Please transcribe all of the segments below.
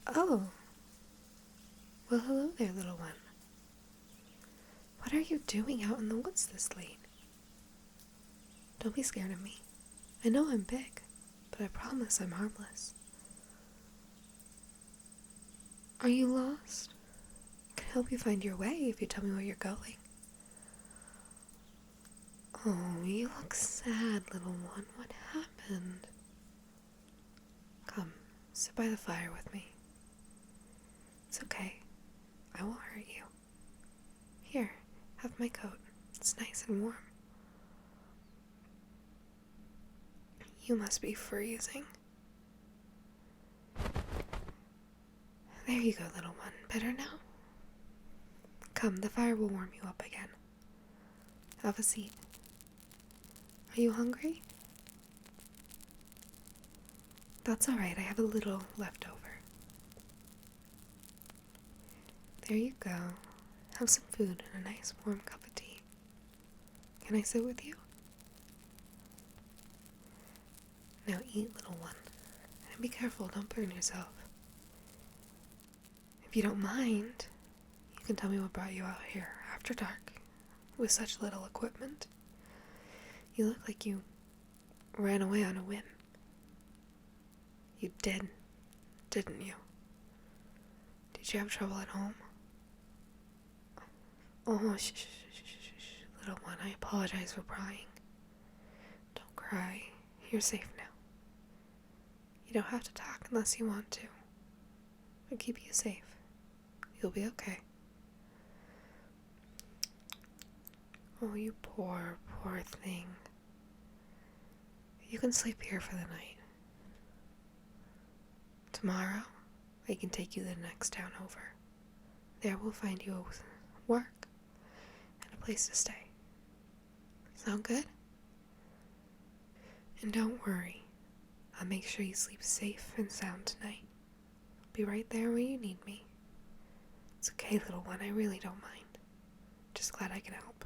Oh, well, hello there, little one. What are you doing out in the woods this late? Don't be scared of me. I know I'm big, but I promise I'm harmless. Are you lost? I can help you find your way if you tell me where you're going. Oh, you look sad, little one. What happened? Come, sit by the fire with me. It's okay. I won't hurt you. Here, have my coat. It's nice and warm. You must be freezing. There you go, little one. Better now? Come, the fire will warm you up again. Have a seat. Are you hungry? That's alright, I have a little left over. There you go. Have some food and a nice warm cup of tea. Can I sit with you? Now eat, little one. And be careful, don't burn yourself. If you don't mind, you can tell me what brought you out here after dark with such little equipment. You look like you ran away on a whim. You did, didn't you? Did you have trouble at home? Oh, shh, little one, I apologize for prying. Don't cry. You're safe now. You don't have to talk unless you want to. I'll keep you safe. You'll be okay. Oh, you poor, poor thing. You can sleep here for the night. Tomorrow, I can take you to the next town over. There we'll find you work and a place to stay. Sound good? And don't worry, I'll make sure you sleep safe and sound tonight. I'll be right there when you need me. It's okay, little one, I really don't mind. Just glad I can help.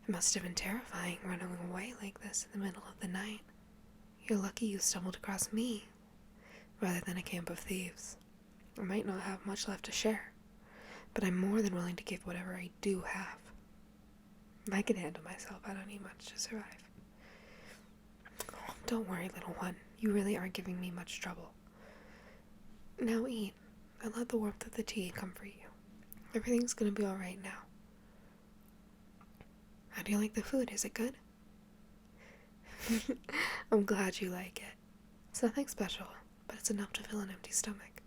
It must have been terrifying running away like this in the middle of the night. You're lucky you stumbled across me, rather than a camp of thieves. I might not have much left to share, but I'm more than willing to give whatever I do have. I can handle myself, I don't need much to survive. Oh, don't worry, little one, you really aren't giving me much trouble. Now eat, and let the warmth of the tea comfort you. Everything's gonna be alright now. How do you like the food? Is it good? I'm glad you like it. It's nothing special, but it's enough to fill an empty stomach.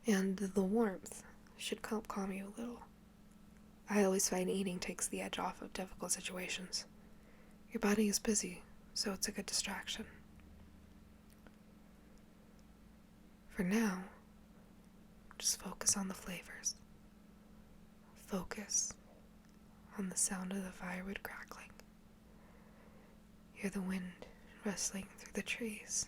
And the warmth should help calm you a little. I always find eating takes the edge off of difficult situations. Your body is busy, so it's a good distraction. For now, just focus on the flavors. Focus on the sound of the firewood crackling. Hear the wind rustling through the trees.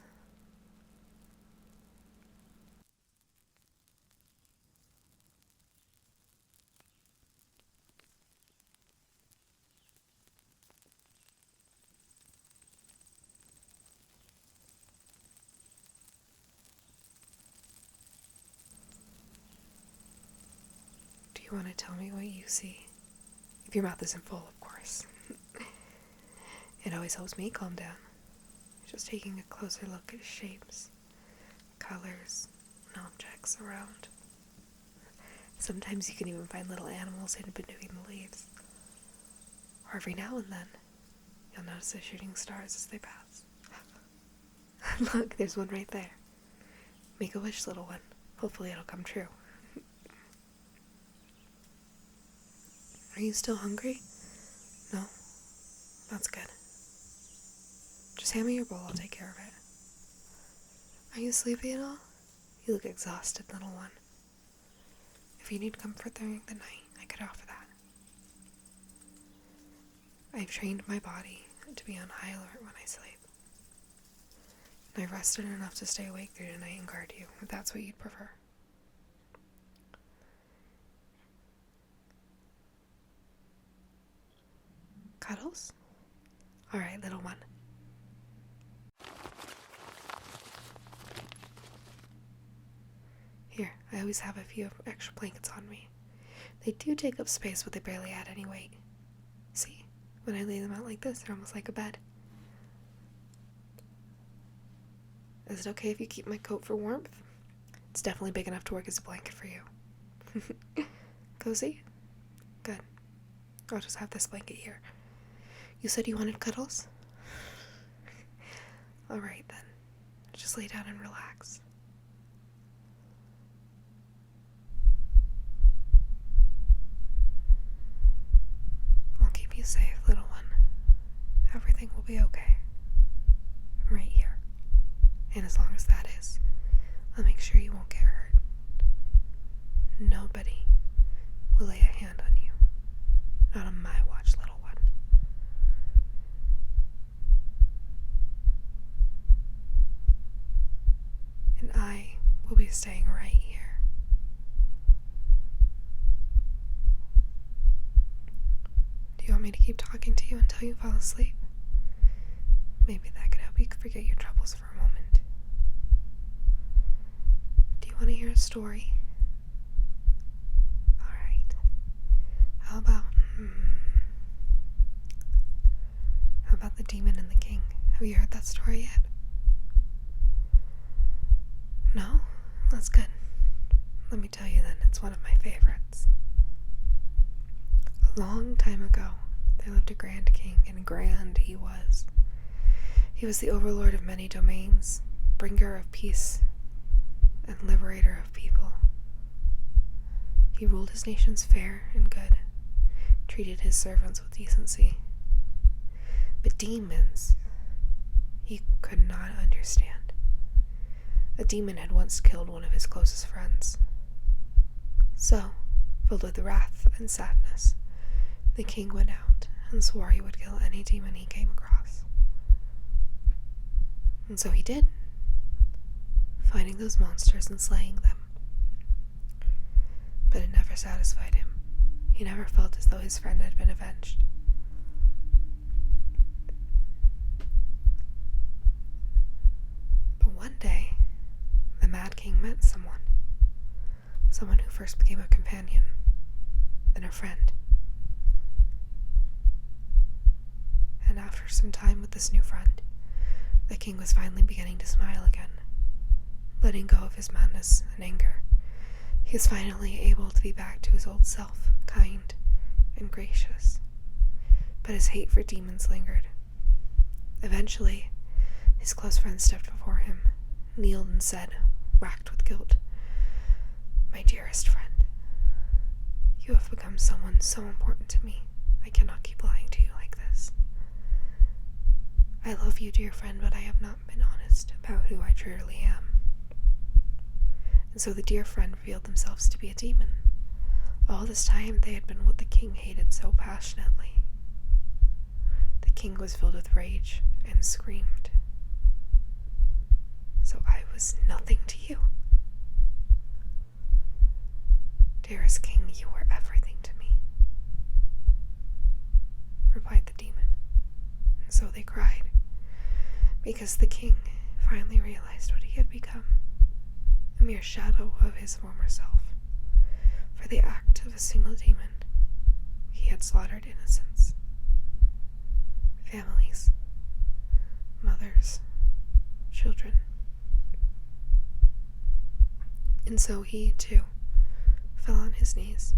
Do you want to tell me what you see? If your mouth isn't full, of course. It always helps me calm down. Just taking a closer look at shapes, colors, and objects around. Sometimes you can even find little animals hidden between the leaves. Or every now and then, you'll notice the shooting stars as they pass. Look, there's one right there. Make a wish, little one. Hopefully it'll come true. Are you still hungry? No? That's good. Just hand me your bowl, I'll take care of it. Are you sleepy at all? You look exhausted, little one. If you need comfort during the night, I could offer that. I've trained my body to be on high alert when I sleep. And I've rested enough to stay awake through the night and guard you, if that's what you'd prefer. Cuddles? Alright, little one. Here, I always have a few extra blankets on me. They do take up space, but they barely add any weight. See, when I lay them out like this, they're almost like a bed. Is it okay if you keep my coat for warmth? It's definitely big enough to work as a blanket for you. Cozy? Good. I'll just have this blanket here. You said you wanted cuddles? Alright then. Just lay down and relax. I'll keep you safe, little one. Everything will be okay. I'm right here. And as long as that is, I'll make sure you won't get hurt. Nobody will lay a hand on you. Not on my watch, little one. And I will be staying right here. Do you want me to keep talking to you until you fall asleep? Maybe that could help you forget your troubles for a moment. Do you want to hear a story? Alright. How about the demon and the king? Have you heard that story yet? No? That's good. Let me tell you then, it's one of my favorites. A long time ago, there lived a grand king, and grand he was. He was the overlord of many domains, bringer of peace, and liberator of people. He ruled his nations fair and good, treated his servants with decency. But demons, he could not understand. A demon had once killed one of his closest friends. So, filled with wrath and sadness, the king went out and swore he would kill any demon he came across. And so he did, finding those monsters and slaying them. But it never satisfied him. He never felt as though his friend had been avenged. But one day, the Mad King met someone who first became a companion, then a friend. And after some time with this new friend, the king was finally beginning to smile again, letting go of his madness and anger. He was finally able to be back to his old self, kind and gracious. But his hate for demons lingered. Eventually, his close friend stepped before him, kneeled and said, racked with guilt, "My dearest friend, you have become someone so important to me. I cannot keep lying to you like this. I love you, dear friend, but I have not been honest about who I truly am." And so the dear friend revealed themselves to be a demon. All this time they had been what the king hated so passionately. The king was filled with rage and screamed, "So I was nothing to you? Dearest king, you were everything to me," replied the demon. And so they cried, because the king finally realized what he had become, a mere shadow of his former self. For the act of a single demon, he had slaughtered innocents, families, mothers, children. And so he, too, fell on his knees,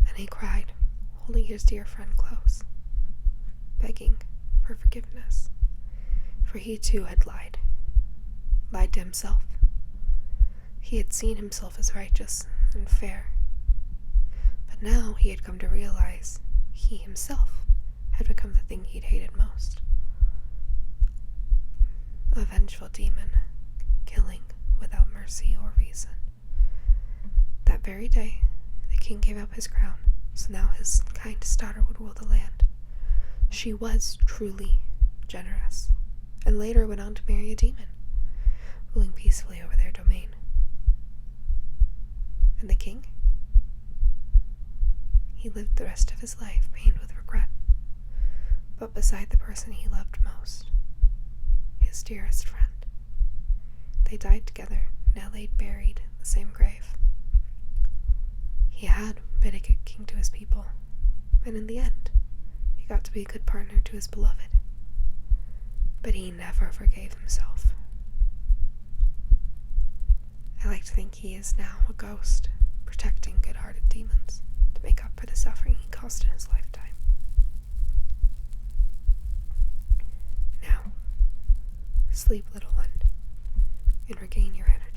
and he cried, holding his dear friend close, begging for forgiveness, for he too had lied to himself. He had seen himself as righteous and fair, but now he had come to realize he himself had become the thing he'd hated most. A vengeful demon, killing without mercy or reason. That very day, the king gave up his crown, so now his kindest daughter would rule the land. She was truly generous, and later went on to marry a demon, ruling peacefully over their domain. And the king? He lived the rest of his life pained with regret, but beside the person he loved most, his dearest friend. They died together, now laid buried in the same grave. He had been a good king to his people, and in the end, he got to be a good partner to his beloved. But he never forgave himself. I like to think he is now a ghost, protecting good-hearted demons to make up for the suffering he caused in his lifetime. Now, sleep, little one, and regain your energy.